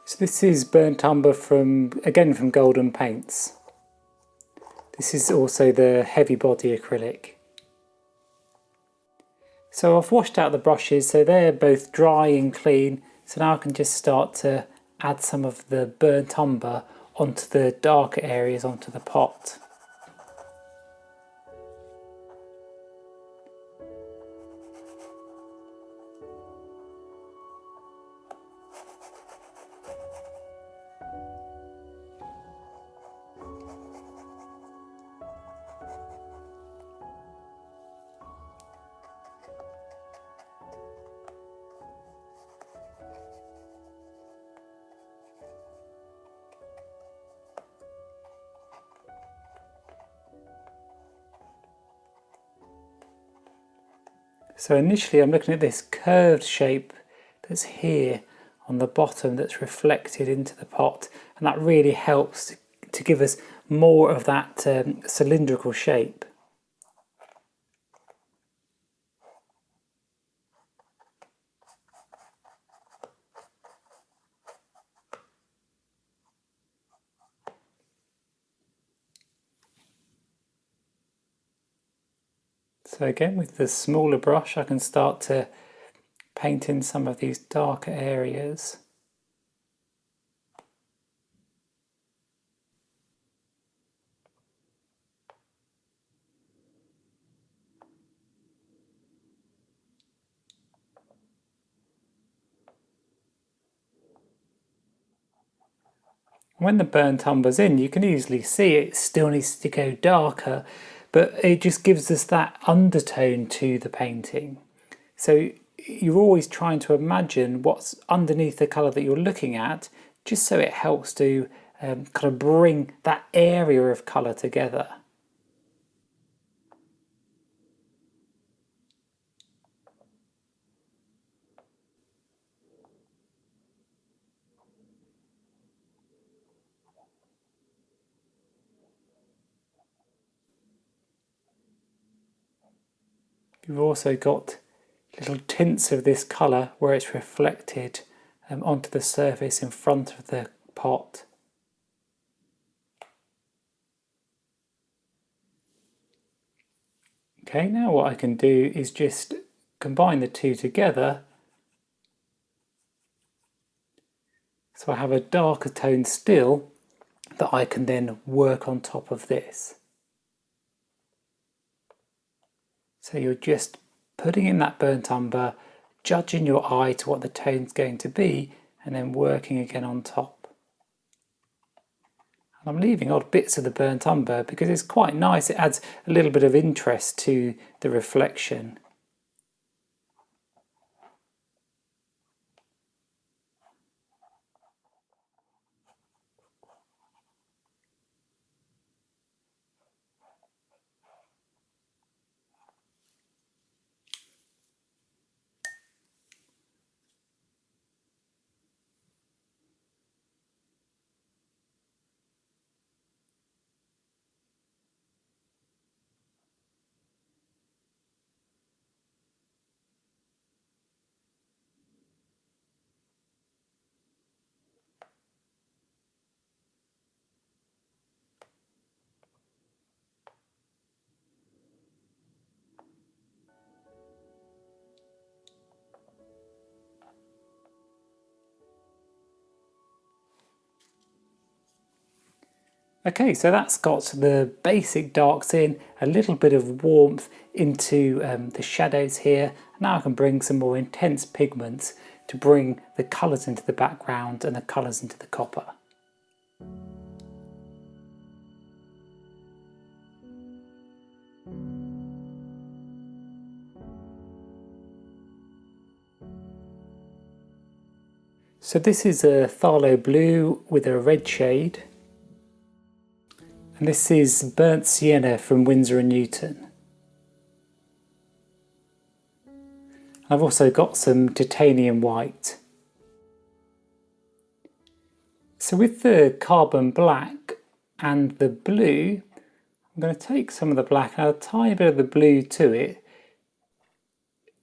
So this is burnt umber again from Golden Paints. This is also the heavy body acrylic. So I've washed out the brushes, so they're both dry and clean. So now I can just start to add some of the burnt umber onto the darker areas onto the pot. So initially I'm looking at this curved shape that's here on the bottom that's reflected into the pot, and that really helps to give us more of that cylindrical shape. So again, with the smaller brush I can start to paint in some of these darker areas. When the burnt umber's in, you can easily see it still needs to go darker, but it just gives us that undertone to the painting. So you're always trying to imagine what's underneath the colour that you're looking at, just so it helps to kind of bring that area of colour together. You've also got little tints of this colour where it's reflected onto the surface in front of the pot. Okay, now what I can do is just combine the two together. So I have a darker tone still that I can then work on top of this. So you're just putting in that burnt umber, judging your eye to what the tone's going to be, and then working again on top. And I'm leaving odd bits of the burnt umber because it's quite nice, it adds a little bit of interest to the reflection. Okay, so that's got the basic darks in, a little bit of warmth into the shadows here. Now I can bring some more intense pigments to bring the colours into the background and the colours into the copper. So this is a phthalo blue with a red shade. And this is burnt sienna from Winsor & Newton. I've also got some titanium white. So with the carbon black and the blue, I'm going to take some of the black and add a tiny bit of the blue to it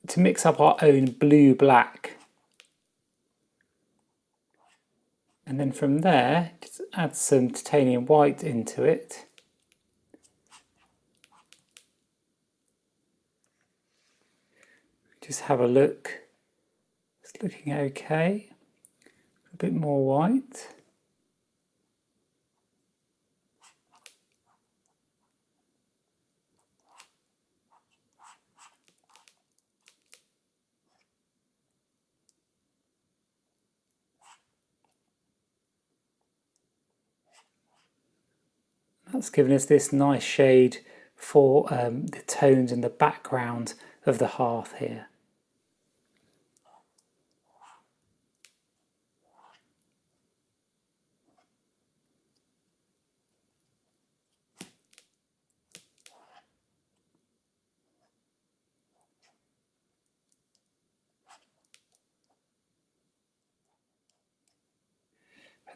to mix up our own blue-black. And then from there, just add some titanium white into it. Just have a look. It's looking okay. A bit more white. That's given us this nice shade for the tones in the background of the hearth here.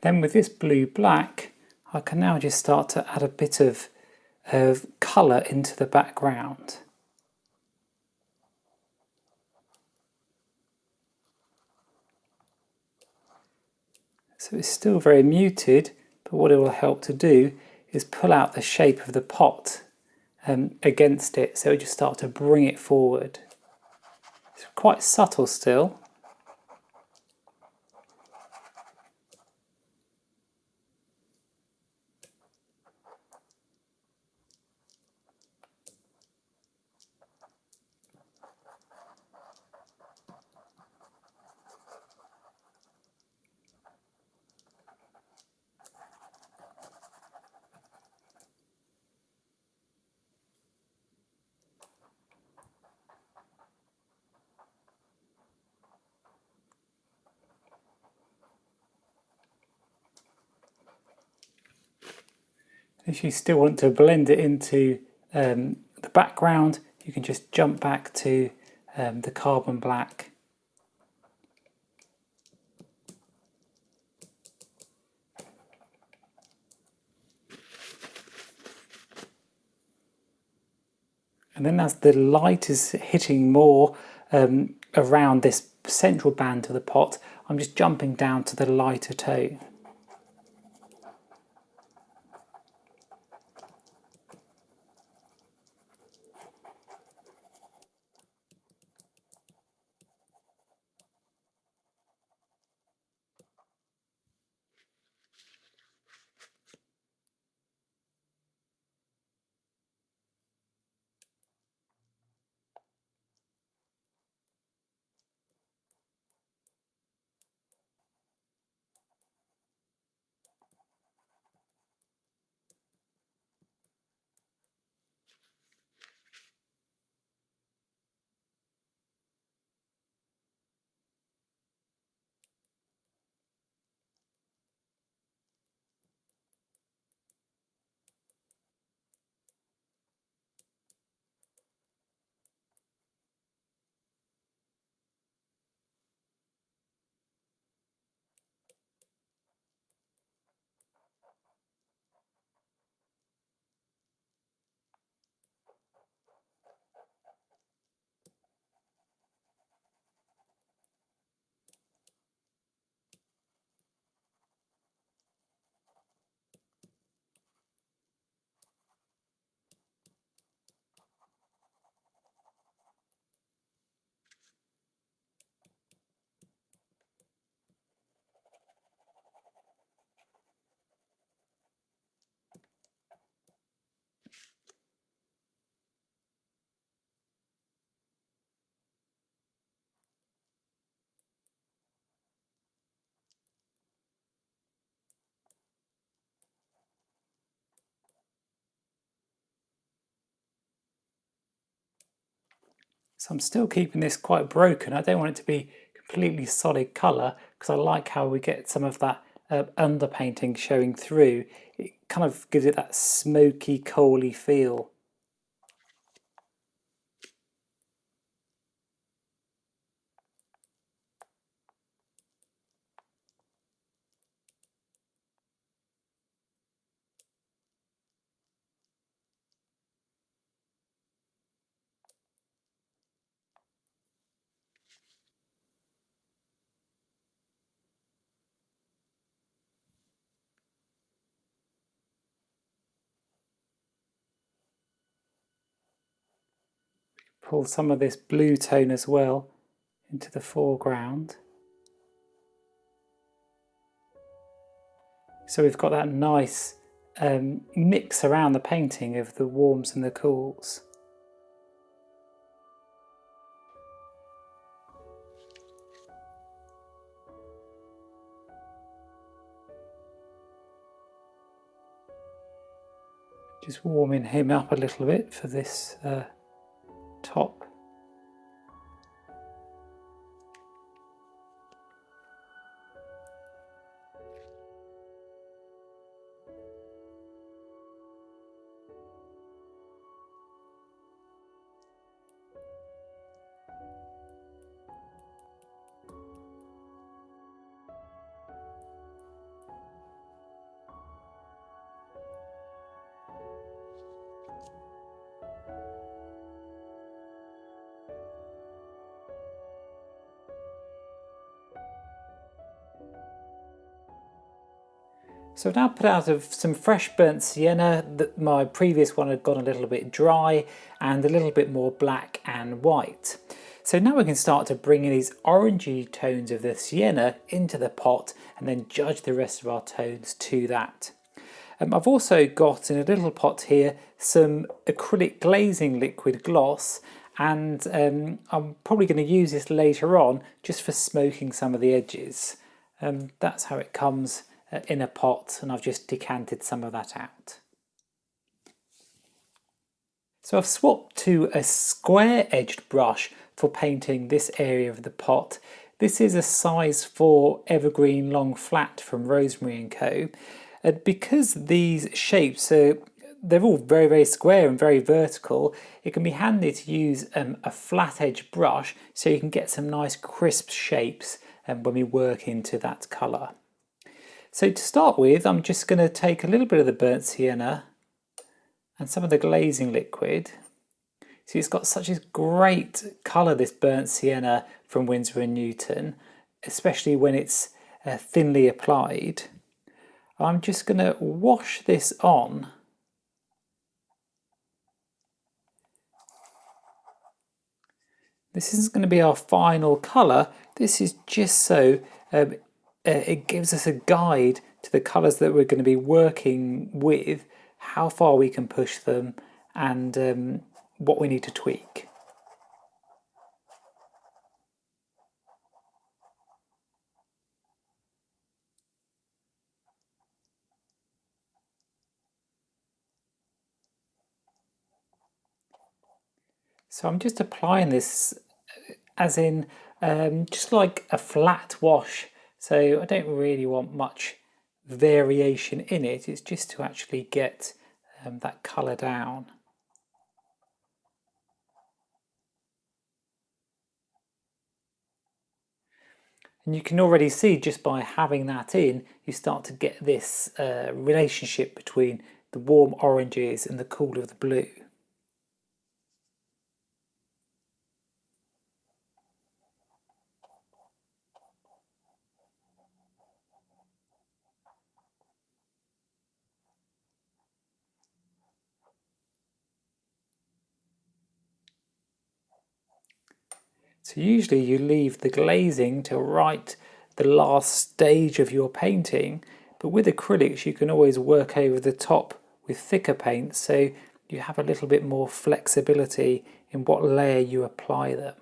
Then with this blue-black, I can now just start to add a bit of colour into the background. So it's still very muted, but what it will help to do is pull out the shape of the pot against it, so it just start to bring it forward. It's quite subtle still. If you still want to blend it into the background, you can just jump back to the carbon black. And then as the light is hitting more around this central band of the pot, I'm just jumping down to the lighter tone. So I'm still keeping this quite broken. I don't want it to be completely solid colour because I like how we get some of that underpainting showing through. It kind of gives it that smoky, coaly feel. pull some of this blue tone as well into the foreground. So we've got that nice mix around the painting of the warms and the cools. Just warming him up a little bit for this top. So I've now put out of some fresh burnt sienna. My previous one had gone a little bit dry and a little bit more black and white. So now we can start to bring in these orangey tones of the sienna into the pot and then judge the rest of our tones to that. I've also got in a little pot here some acrylic glazing liquid gloss, and I'm probably going to use this later on just for smoking some of the edges. That's how it comes in a pot, and I've just decanted some of that out. So I've swapped to a square edged brush for painting this area of the pot. This is a size 4 evergreen long flat from Rosemary & Co. Because these shapes they're all very, very square and very vertical, it can be handy to use a flat edge brush so you can get some nice crisp shapes when we work into that colour. So to start with, I'm just going to take a little bit of the burnt sienna and some of the glazing liquid. See, it's got such a great colour, this burnt sienna from Winsor & Newton, especially when it's thinly applied. I'm just going to wash this on. This isn't going to be our final colour, this is just so it gives us a guide to the colours that we're going to be working with, how far we can push them, and what we need to tweak. So I'm just applying this as in just like a flat wash. So I don't really want much variation in it. It's just to actually get that colour down. And you can already see just by having that in, you start to get this relationship between the warm oranges and the cool of the blue. So usually you leave the glazing to write the last stage of your painting, but with acrylics you can always work over the top with thicker paint, so you have a little bit more flexibility in what layer you apply them.